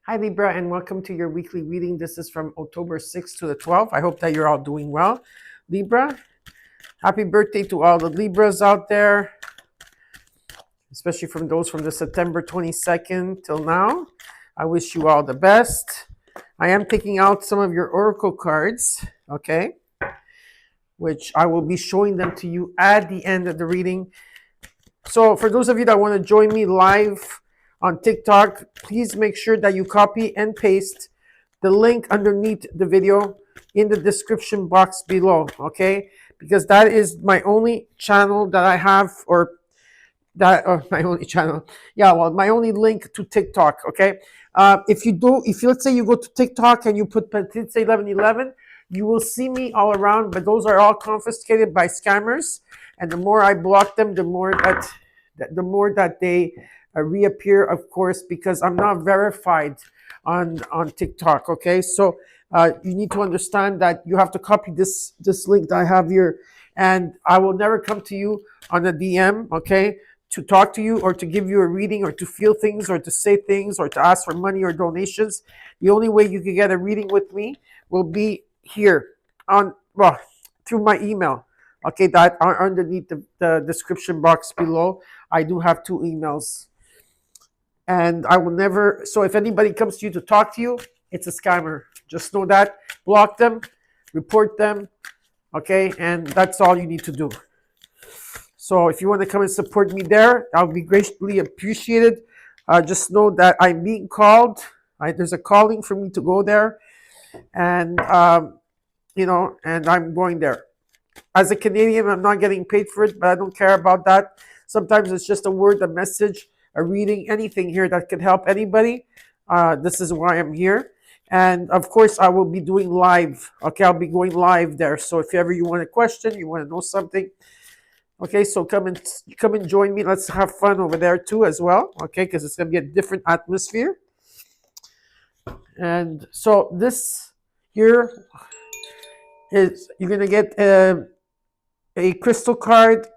Hi Libra, and welcome to your weekly reading. This is from October 6th to the 12th. I hope that you're all doing well. Libra, happy birthday to all the Libras out there, especially from those from the September 22nd till now. I wish you all the best. I am taking out some of your oracle cards, okay, which I will be showing them to you at the end of the reading. So for those of you that want to join me live on TikTok, please make sure that you copy and paste the link underneath the video in the description box below, okay? Because that is my only channel that I have, or my only channel. Yeah, well, my only link to TikTok, okay? If let's say you go to TikTok and you put Petite 1111, you will see me all around, but those are all confiscated by scammers. And the more I block them, the more that they reappear, of course, because I'm not verified on TikTok. Okay, so you need to understand that you have to copy this link that I have here, and I will never come to you on a DM. Okay, to talk to you or to give you a reading or to feel things or to say things or to ask for money or donations. The only way you can get a reading with me will be here through my email. Okay, that are underneath the description box below. I do have 2 emails. And I will never, so if anybody comes to you to talk to you, it's a scammer. Just know that. Block them, report them, okay? And that's all you need to do. So if you want to come and support me there, I'll be greatly appreciated. Just know that I'm being called. There's a calling for me to go there. And, and I'm going there. As a Canadian, I'm not getting paid for it, but I don't care about that. Sometimes it's just a word, a message, a reading, anything here that can help anybody. This is why I'm here. And of course, I will be doing live. Okay, I'll be going live there. So if ever you want a question, you want to know something, okay, so come and join me. Let's have fun over there too as well, okay, because it's going to be a different atmosphere. And so this here is, you're going to get a crystal card,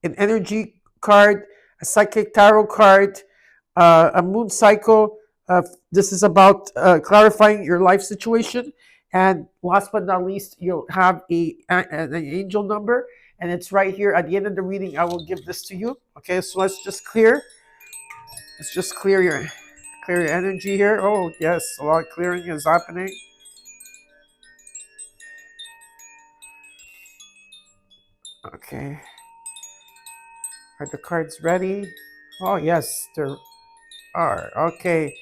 an energy card, a psychic tarot card, a moon cycle. This is about clarifying your life situation. And last but not least, you'll have an angel number. And it's right here at the end of the reading. I will give this to you. Okay, so let's just clear your energy here. Oh, yes, a lot of clearing is happening. Okay. Are the cards ready? Oh, yes, they are. Okay.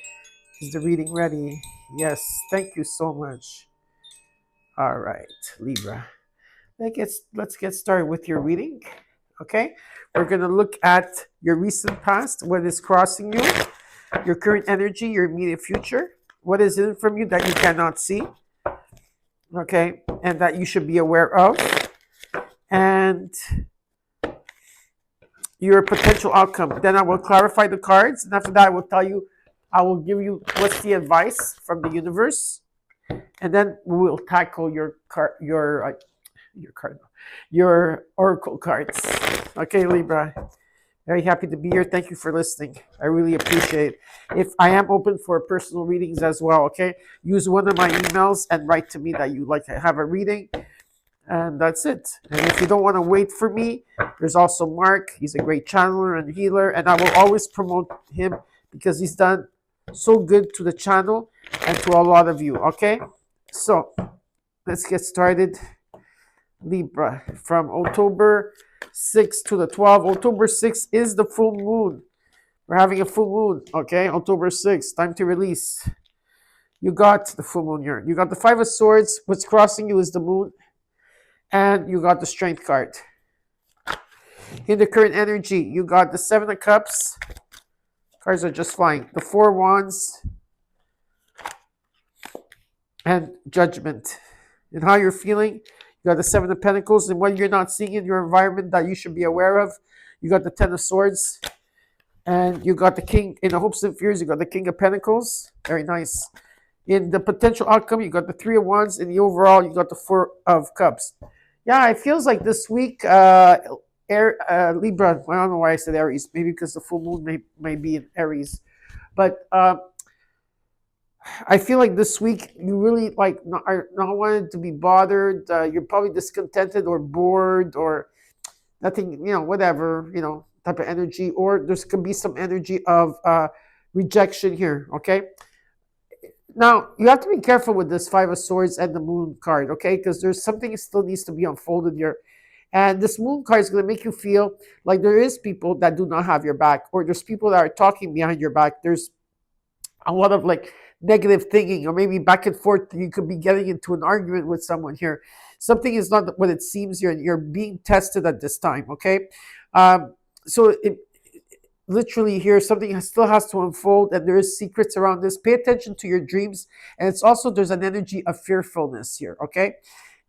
Is the reading ready? Yes. Thank you so much. All right, Libra. Let's get started with your reading. Okay. We're going to look at your recent past, what is crossing you, your current energy, your immediate future, what is in from you that you cannot see, okay, and that you should be aware of, and your potential outcome. Then I will clarify the cards, and after that I will give you what's the advice from the universe, and then we will tackle your oracle cards. Okay, Libra. Very happy to be here. Thank you for listening. I really appreciate it. If I am open for personal readings as well, okay? Use one of my emails and write to me that you'd like to have a reading. And that's it. And if you don't want to wait for me, there's also Mark. He's a great channeler and healer. And I will always promote him because he's done so good to the channel and to a lot of you, okay? So let's get started. Libra, from October 6th to the 12th. October 6th is the full moon. We're having a full moon, okay? October 6th, time to release. You got the full moon here. You got the 5 of Swords. What's crossing you is the moon. And you got the Strength card. In the current energy, you got the 7 of Cups. Cards are just flying. The 4 Wands. And Judgment. And how you're feeling. You got the 7 of Pentacles, and what you're not seeing in your environment that you should be aware of. You got the 10 of Swords, and you got the King, in the hopes and fears, you got the King of Pentacles. Very nice. In the potential outcome, you got the 3 of Wands. In the overall, you got the 4 of Cups. Yeah, it feels like this week, Libra, I don't know why I said Aries, maybe because the full moon may be in Aries. But I feel like this week you really like are not wanting to be bothered. You're probably discontented or bored or nothing, whatever, type of energy. Or there's could be some energy of rejection here. Okay. Now you have to be careful with this Five of Swords and the Moon card. Okay, because there's something that still needs to be unfolded here. And this Moon card is going to make you feel like there is people that do not have your back, or there's people that are talking behind your back. There's a lot of like negative thinking, or maybe back and forth. You could be getting into an argument with someone here. Something is not what it seems here. You're being tested at this time. Okay, so it literally here something still has to unfold, and there is secrets around this. Pay attention to your dreams, and it's also there's an energy of fearfulness here. Okay.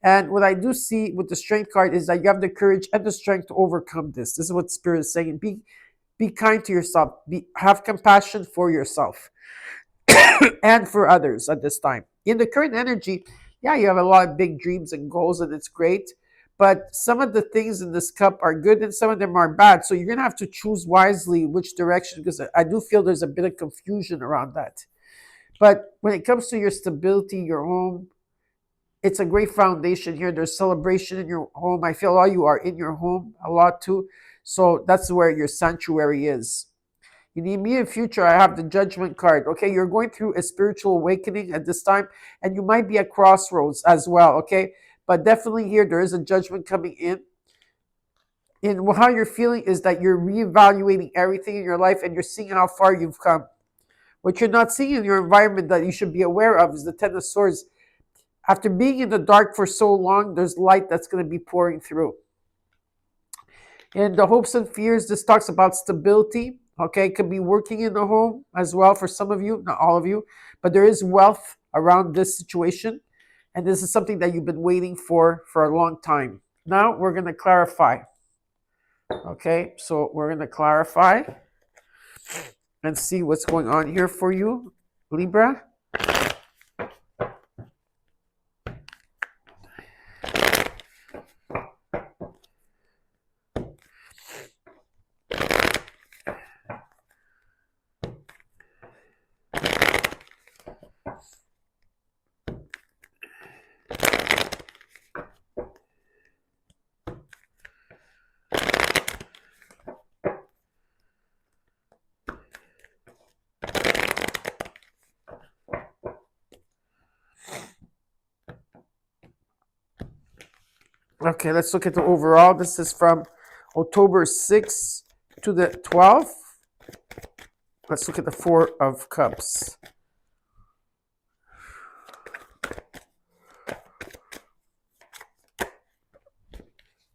And what I do see with the strength card is that you have the courage and the strength to overcome this. This is what Spirit is saying. Be kind to yourself. Have compassion for yourself and for others at this time. In the current energy, yeah, you have a lot of big dreams and goals, and it's great. But some of the things in this cup are good and some of them are bad. So you're going to have to choose wisely which direction, because I do feel there's a bit of confusion around that. But when it comes to your stability, your home, it's a great foundation here. There's celebration in your home. I feel all you are in your home a lot too. So that's where your sanctuary is. In the immediate future, I have the Judgment card. Okay, you're going through a spiritual awakening at this time, and you might be at crossroads as well. Okay, but definitely here there is a judgment coming in. And how you're feeling is that you're reevaluating everything in your life, and you're seeing how far you've come. What you're not seeing in your environment that you should be aware of is the Ten of Swords. After being in the dark for so long, there's light that's going to be pouring through. In the hopes and fears, this talks about stability. Okay, it could be working in the home as well for some of you, not all of you, but there is wealth around this situation. And this is something that you've been waiting for a long time. Now we're going to clarify. Okay, so we're going to clarify and see what's going on here for you, Libra. Okay, let's look at the overall. This is from October 6th to the 12th. Let's look at the Four of Cups.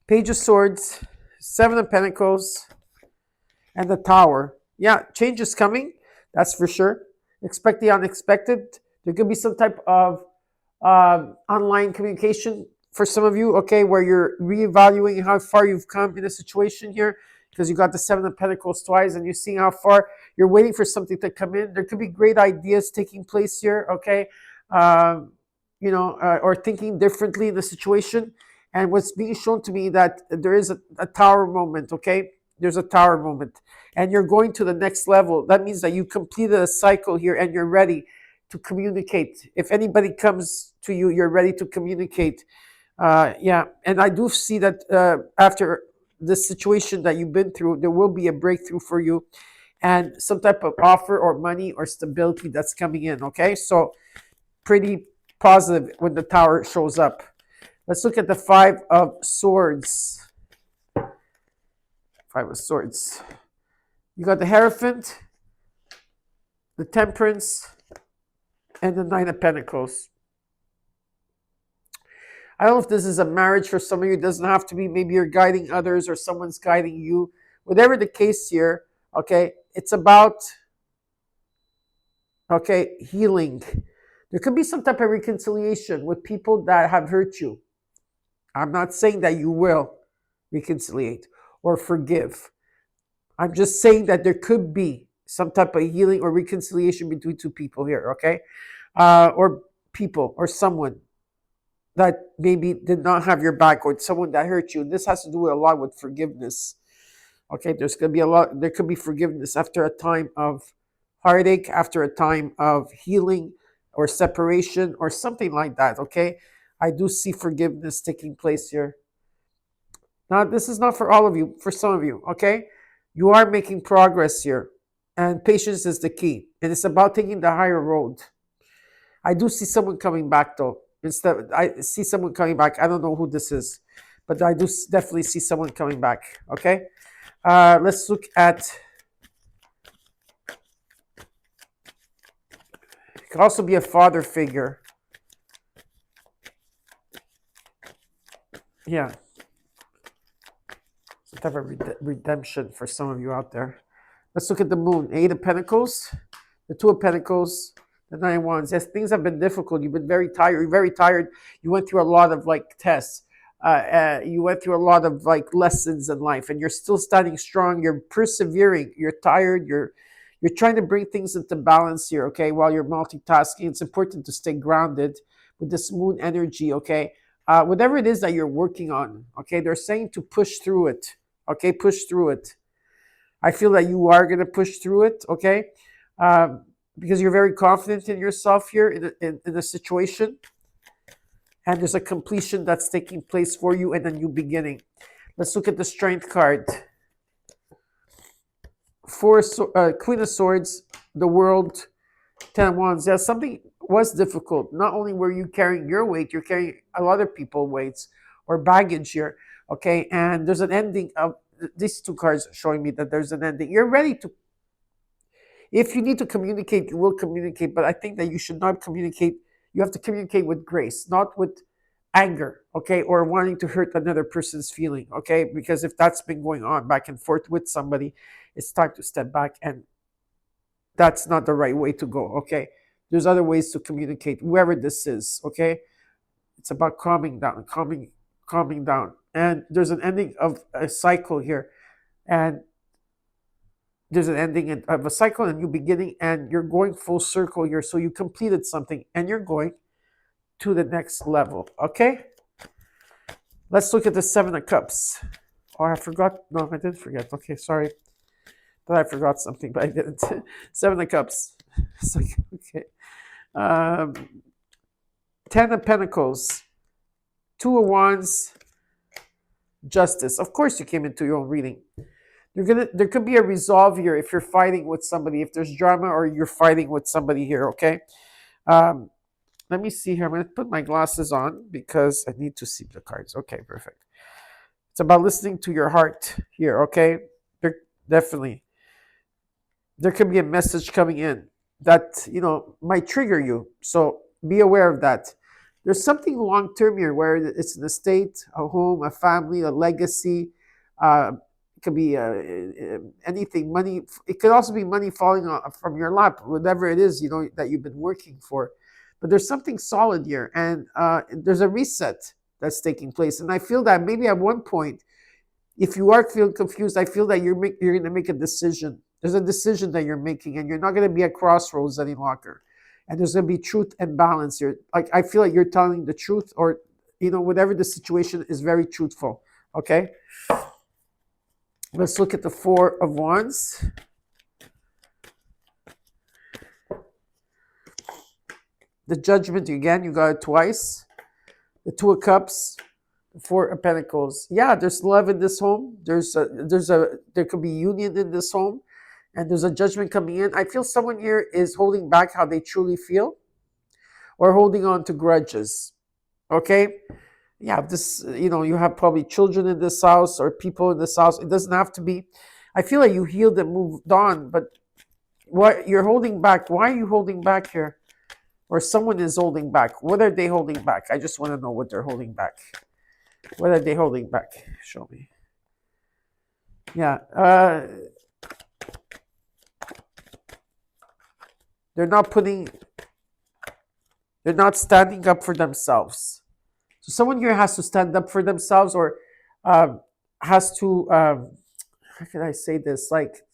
Page of Swords, Seven of Pentacles, and the Tower. Yeah, change is coming. That's for sure. Expect the unexpected. There could be some type of online communication for some of you, okay, where you're reevaluating how far you've come in a situation here, because you got the Seven of Pentacles twice and you're seeing how far you're waiting for something to come in. There could be great ideas taking place here, okay, or thinking differently in the situation. And what's being shown to me that there is a tower moment, okay? There's a tower moment. And you're going to the next level. That means that you completed a cycle here and you're ready to communicate. If anybody comes to you, you're ready to communicate. And I do see that after this situation that you've been through, there will be a breakthrough for you and some type of offer or money or stability that's coming in, okay? So pretty positive when the tower shows up. Let's look at the Five of Swords. Five of Swords. You got the Hierophant, the Temperance, and the Nine of Pentacles. I don't know if this is a marriage for some of you. It doesn't have to be. Maybe you're guiding others or someone's guiding you. Whatever the case here, okay, it's about, okay, healing. There could be some type of reconciliation with people that have hurt you. I'm not saying that you will reconciliate or forgive. I'm just saying that there could be some type of healing or reconciliation between two people here, okay? Or people or someone that maybe did not have your back or someone that hurt you. This has to do a lot with forgiveness, okay? There could be forgiveness after a time of heartache, after a time of healing. or separation or something like that, okay? I do see forgiveness taking place here. Now, this is not for all of you, for some of you, okay? You are making progress here, and patience is the key, and it's about taking the higher road. I do see someone coming back, though. Instead, I see someone coming back. I don't know who this is, but I do definitely see someone coming back, okay? Let's look at, it could also be a father figure. Yeah. Some type of redemption for some of you out there. Let's look at the moon. Eight of Pentacles, the Two of Pentacles, the Nine of Wands. Yes, things have been difficult. You've been very tired. You're very tired. You went through a lot of like tests. You went through a lot of like lessons in life, and you're still standing strong. You're persevering. You're tired. You're trying to bring things into balance here, okay? While you're multitasking, it's important to stay grounded with this moon energy, okay? Whatever it is that you're working on, okay? They're saying to push through it, okay? Push through it. I feel that you are going to push through it, okay? Because you're very confident in yourself here in the situation. And there's a completion that's taking place for you and a new beginning. Let's look at the Strength card. Queen of Swords, the World, Ten of Wands. Yeah, something was difficult. Not only were you carrying your weight, you're carrying a lot of people's weights or baggage here, okay? And there's an ending of these two cards showing me that there's an ending. You're ready to, if you need to communicate, you will communicate, but I think that you should not communicate. You have to communicate with grace, not with anger, okay, or wanting to hurt another person's feeling, okay? Because if that's been going on back and forth with somebody, it's time to step back, and that's not the right way to go, okay? There's other ways to communicate, whoever this is, okay? It's about calming down, calming down. And there's an ending of a cycle here, and there's an ending of a cycle and a new beginning, and you're going full circle here. So you completed something, and you're going to the next level, okay? Let's look at the Seven of Cups. Oh, I forgot. No, I didn't forget. Okay, sorry. But I forgot something, but I didn't. Seven of Cups. It's like, okay. 10 of Pentacles. Two of Wands. Justice. Of course, you came into your own reading. There could be a resolve here if you're fighting with somebody, if there's drama or you're fighting with somebody here, okay? Let me see here. I'm going to put my glasses on because I need to see the cards. Okay, perfect. It's about listening to your heart here, okay? Definitely. There could be a message coming in that, might trigger you. So be aware of that. There's something long-term here where it's an estate, a home, a family, a legacy. It could be anything, money. It could also be money falling from your lap, whatever it is, that you've been working for. But there's something solid here, and there's a reset that's taking place. And I feel that maybe at one point, if you are feeling confused, I feel that you're going to make a decision. There's a decision that you're making, and you're not going to be at crossroads any longer. And there's going to be truth and balance here. Like, I feel like you're telling the truth, or whatever the situation is, very truthful. Okay. Let's look at the Four of Wands. The Judgment, again, you got it twice. The Two of Cups, the Four of Pentacles. Yeah, there's love in this home. There could be union in this home, and there's a judgment coming in. I feel someone here is holding back how they truly feel, or holding on to grudges. Okay? Yeah, you have probably children in this house or people in this house. It doesn't have to be. I feel like you healed and moved on, but what you're holding back, why are you holding back here? Or someone is holding back. What are they holding back? I just want to know what they're holding back. What are they holding back? Show me. Yeah. They're not standing up for themselves. So someone here has to stand up for themselves, or has to, how can I say this? Like,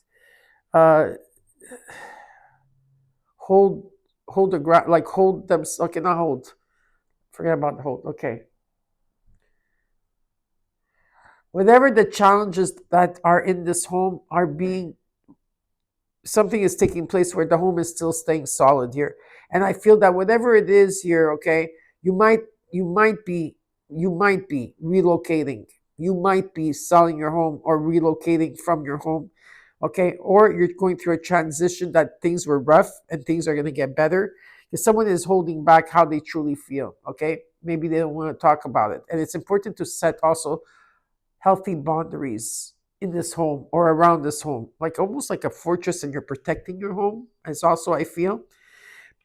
hold the ground, like hold them. Okay, not hold. Forget about the hold. Okay. Whatever the challenges that are in this home are being something is taking place where the home is still staying solid here. And I feel that whatever it is here, okay, you might you might be you might be relocating. You might be selling your home or relocating from your home. Okay, or you're going through a transition that things were rough and things are going to get better. If someone is holding back how they truly feel, okay, maybe they don't want to talk about it. And it's important to set also healthy boundaries in this home or around this home, like almost like a fortress, and you're protecting your home. As also I feel,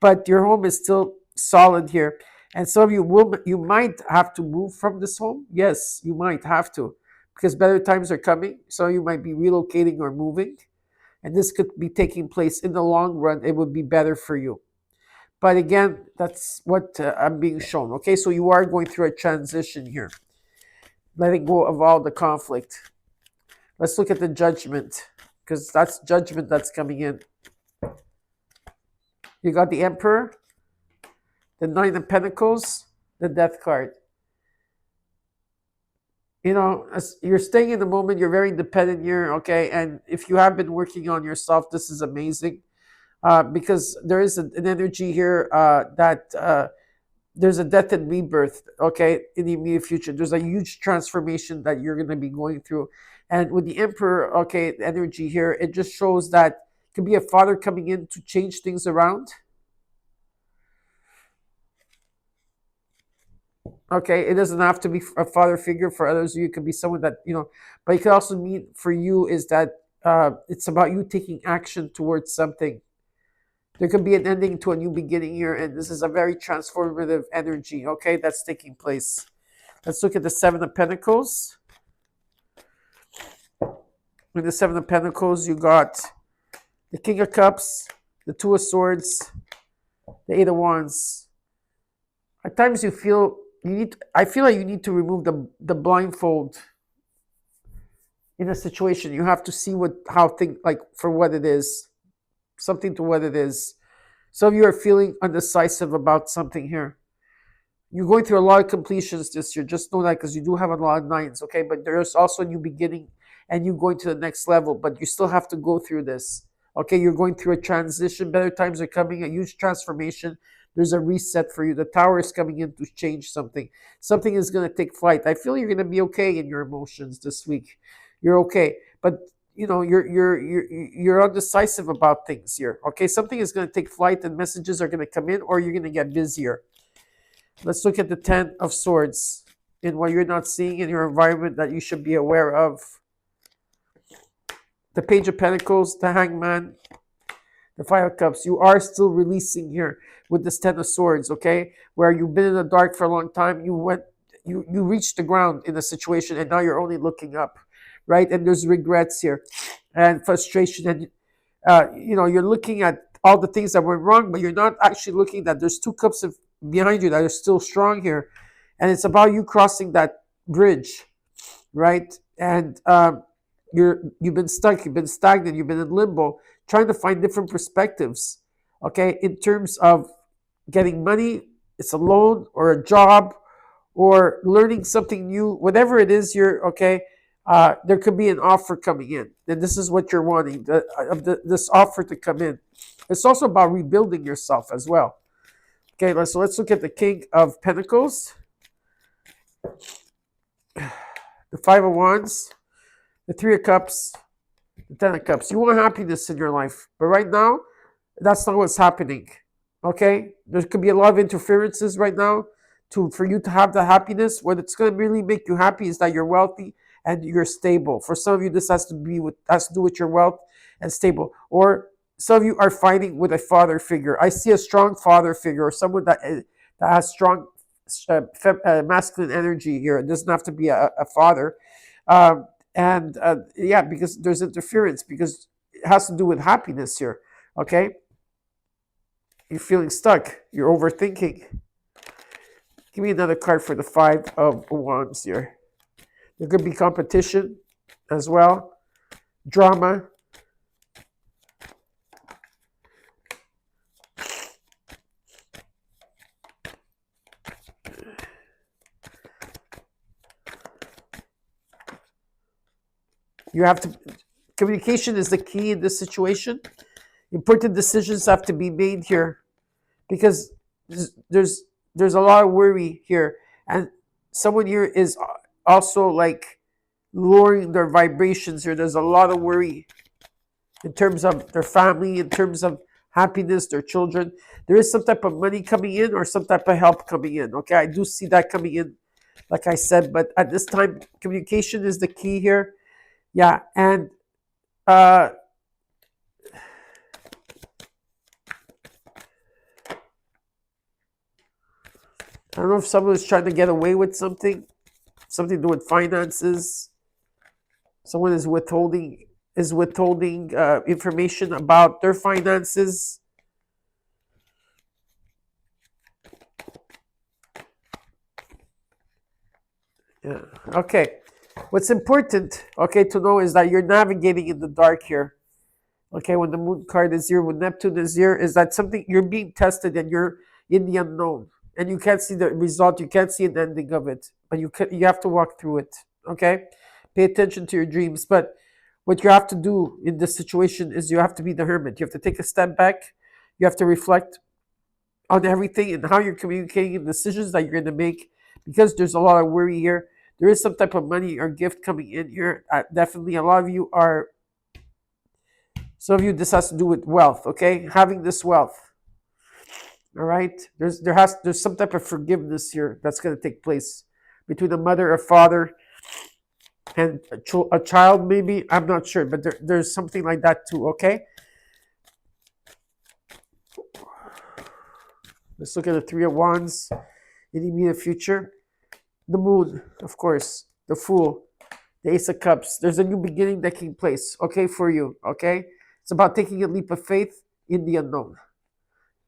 but your home is still solid here. And some of you might have to move from this home. Yes, you might have to, because better times are coming. So you might be relocating or moving, and this could be taking place in the long run. It would be better for you. But again, that's what I'm being shown. Okay, so you are going through a transition here, letting go of all the conflict. Let's look at the judgment, because that's judgment that's coming in. You got the Emperor, the Nine of Pentacles, the Death card. You know, as you're staying in the moment, you're very independent here, okay? And if you have been working on yourself, this is amazing, because there is an energy here that there's a death and rebirth, okay, in the immediate future. There's a huge transformation that you're going to be going through. And with the Emperor, okay, energy here, it just shows that it could be a father coming in to change things around. Okay, it doesn't have to be a father figure. For others of you, it could be someone that, you know, but it could also mean for you is that it's about you taking action towards something. There could be an ending to a new beginning here, and this is a very transformative energy, okay, that's taking place. Let's look at the Seven of Pentacles. In the Seven of Pentacles, you got the King of Cups, the Two of Swords, the Eight of Wands. At times you feel I feel like you need to remove the blindfold in a situation. You have to see how things, like, for what it is, something to what it is. Some of you are feeling undecisive about something here. You're going through a lot of completions this year. Just know that, because you do have a lot of nines, okay? But there's also a new beginning and you going to the next level, but you still have to go through this. Okay, you're going through a transition. Better times are coming, a huge transformation. There's a reset for you. The Tower is coming in to change something. Something is going to take flight. I feel you're going to be okay in your emotions this week. You're okay, but you know you're undecisive about things here. Okay, something is going to take flight, and messages are going to come in, or you're going to get busier. Let's look at the Ten of Swords in what you're not seeing in your environment that you should be aware of. The Page of Pentacles, the Hangman, the Five of Cups. You are still releasing here with this Ten of Swords, okay? Where you've been in the dark for a long time, you reached the ground in a situation, and now you're only looking up, right? And there's regrets here and frustration, and you're looking at all the things that went wrong, but you're not actually looking that there's two cups behind you that are still strong here, and it's about you crossing that bridge, right? And you've been stuck, you've been stagnant, you've been in limbo, trying to find different perspectives, okay, in terms of getting money, it's a loan or a job or learning something new, whatever it is you're, okay, there could be an offer coming in, and this is what you're wanting, this offer to come in. It's also about rebuilding yourself as well. Okay, so let's look at the King of Pentacles, the Five of Wands, the Three of Cups, the Ten of Cups. You want happiness in your life, but right now, that's not what's happening. Okay, there could be a lot of interferences right now for you to have the happiness. What it's going to really make you happy is that you're wealthy and you're stable. For some of you, this has to do with your wealth and stable. Or some of you are fighting with a father figure. I see a strong father figure, or someone that has strong masculine energy here. It doesn't have to be a father. Because there's interference, because it has to do with happiness here. Okay, you're feeling stuck. You're overthinking. Give me another card for the Five of Wands here. There could be competition as well, drama. You have to, communication is the key in this situation. Important decisions have to be made here because there's a lot of worry here, and someone here is also like lowering their vibrations here. There's a lot of worry in terms of their family, in terms of happiness, their children. There is some type of money coming in or some type of help coming in. Okay, I do see that coming in, like I said, but at this time, communication is the key here. Yeah, and I don't know if someone is trying to get away with something to do with finances. Someone is withholding information about their finances. Yeah. Okay. What's important, okay, to know is that you're navigating in the dark here. Okay, when the moon card is here, when Neptune is here, is that something you're being tested and you're in the unknown and you can't see the result, you can't see an ending of it, but you have to walk through it. Okay, pay attention to your dreams. But what you have to do in this situation is you have to be the hermit. You have to take a step back. You have to reflect on everything and how you're communicating and decisions that you're going to make, because there's a lot of worry here. There is some type of money or gift coming in here. Definitely, a lot of you are. Some of you, this has to do with wealth. Okay, having this wealth. All right, there's some type of forgiveness here that's going to take place between a mother or father and a child. Maybe, I'm not sure, but there's something like that too. Okay. Let's look at the Three of Wands in the immediate future. The Moon, of course. The Fool. The Ace of Cups. There's a new beginning taking place, okay, for you, okay? It's about taking a leap of faith in the unknown.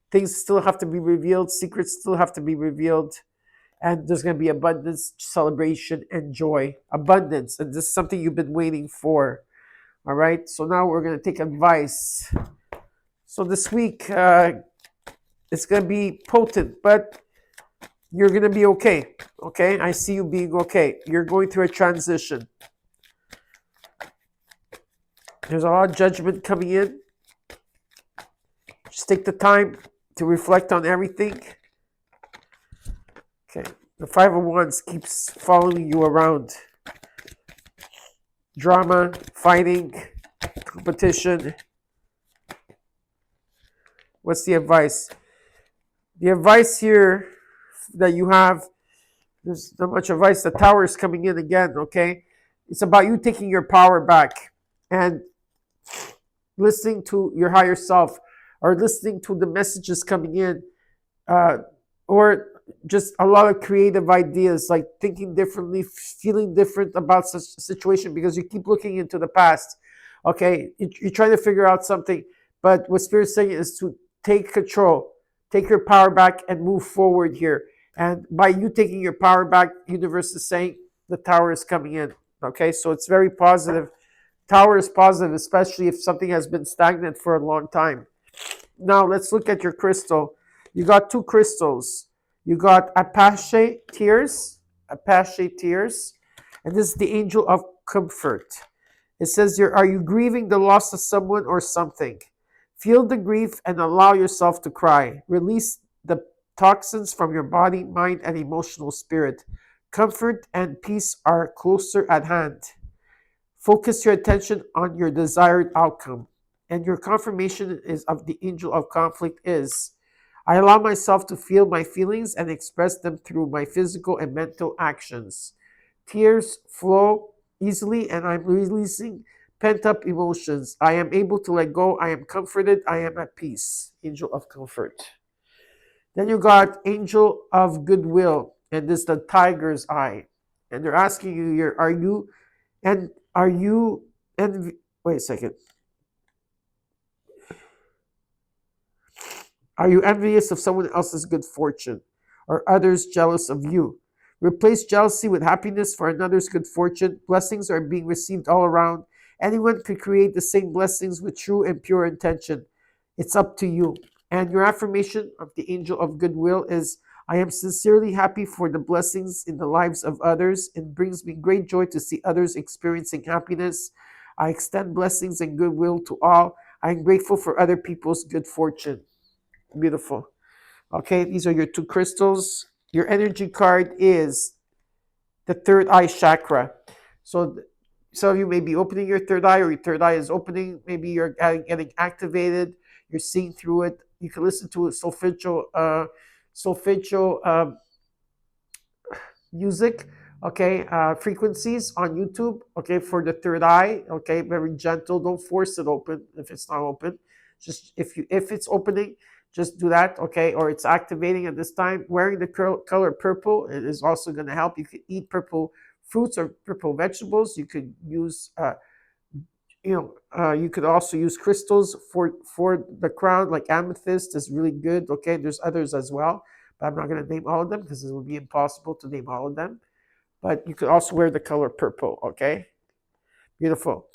Things still have to be revealed. Secrets still have to be revealed. And there's going to be abundance, celebration, and joy. Abundance. And this is something you've been waiting for, all right? So now we're going to take advice. So this week, it's going to be potent, but you're going to be okay. Okay? I see you being okay. You're going through a transition. There's a lot of judgment coming in. Just take the time to reflect on everything. Okay. The Five of Wands keeps following you around. Drama, fighting, competition. What's the advice? The advice here that you have, there's not much advice. The Tower is coming in again, okay? It's about you taking your power back and listening to your higher self, or listening to the messages coming in, or just a lot of creative ideas, like thinking differently, feeling different about such a situation, because you keep looking into the past, okay? You're trying to figure out something, but what Spirit's saying is to take control, take your power back and move forward here. And by you taking your power back, universe is saying the Tower is coming in, okay? So it's very positive. Tower is positive, especially if something has been stagnant for a long time. Now let's look at your crystal. You got two crystals. You got Apache tears, and this is the Angel of Comfort. It says here, are you grieving the loss of someone or something? Feel the grief and allow yourself to cry. Release the toxins from your body, mind, and emotional spirit. Comfort and peace are closer at hand. Focus your attention on your desired outcome. And your confirmation is of the Angel of Conflict is, I allow myself to feel my feelings and express them through my physical and mental actions. Tears flow easily and I'm releasing pent-up emotions. I am able to let go. I am comforted. I am at peace. Angel of Comfort. Then you got Angel of Goodwill, and this is the Tiger's Eye. And they're asking you here, wait a second. Are you envious of someone else's good fortune? Or others jealous of you? Replace jealousy with happiness for another's good fortune. Blessings are being received all around. Anyone could create the same blessings with true and pure intention. It's up to you. And your affirmation of the Angel of Goodwill is, I am sincerely happy for the blessings in the lives of others. It brings me great joy to see others experiencing happiness. I extend blessings and goodwill to all. I'm grateful for other people's good fortune. Beautiful. Okay, these are your two crystals. Your energy card is the third eye chakra. So some of you may be opening your third eye, or your third eye is opening. Maybe you're getting activated. You're seeing through it. You can listen to solfeggio music, okay, frequencies on YouTube, okay, for the third eye, okay, very gentle. Don't force it open if it's not open. Just if it's opening, just do that, okay, or it's activating at this time. Wearing the color purple, it is also going to help. You could eat purple fruits or purple vegetables. You could use you could also use crystals for the crown, like amethyst is really good. Okay, there's others as well, but I'm not going to name all of them because it would be impossible to name all of them. But you could also wear the color purple. Okay, beautiful.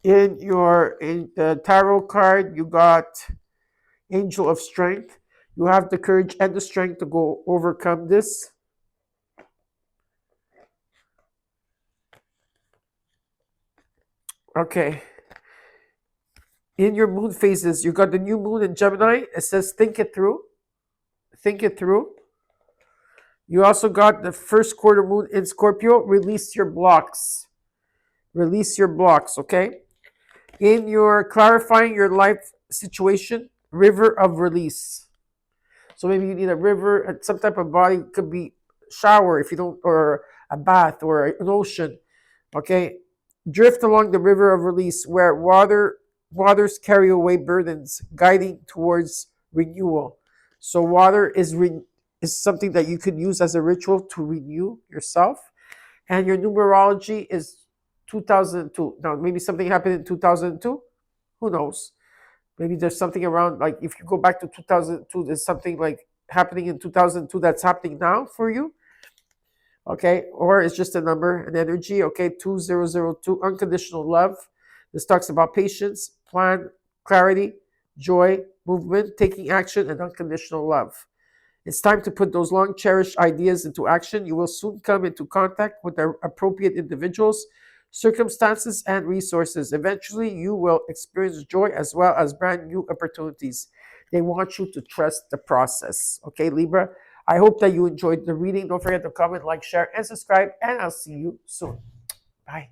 In the tarot card, you got Angel of Strength. You have the courage and the strength to go overcome this. Okay. In your moon phases, you got the new moon in Gemini. It says think it through. Think it through. You also got the first quarter moon in Scorpio. Release your blocks. Release your blocks, okay? In your clarifying your life situation, river of release. So maybe you need a river, some type of body. It could be shower if you don't, or a bath or an ocean, okay? Drift along the river of release where waters carry away burdens, guiding towards renewal. So water is something that you could use as a ritual to renew yourself. And your numerology is 2002. Now, maybe something happened in 2002. Who knows? Maybe there's something around, like if you go back to 2002, there's something like happening in 2002 that's happening now for you. Okay, or it's just a number, an energy. Okay, 2002, unconditional love. This talks about patience, plan, clarity, joy, movement, taking action, and unconditional love. It's time to put those long cherished ideas into action. You will soon come into contact with the appropriate individuals, circumstances, and resources. Eventually, you will experience joy as well as brand new opportunities. They want you to trust the process. Okay, Libra? I hope that you enjoyed the reading. Don't forget to comment, like, share, and subscribe, and I'll see you soon. Bye.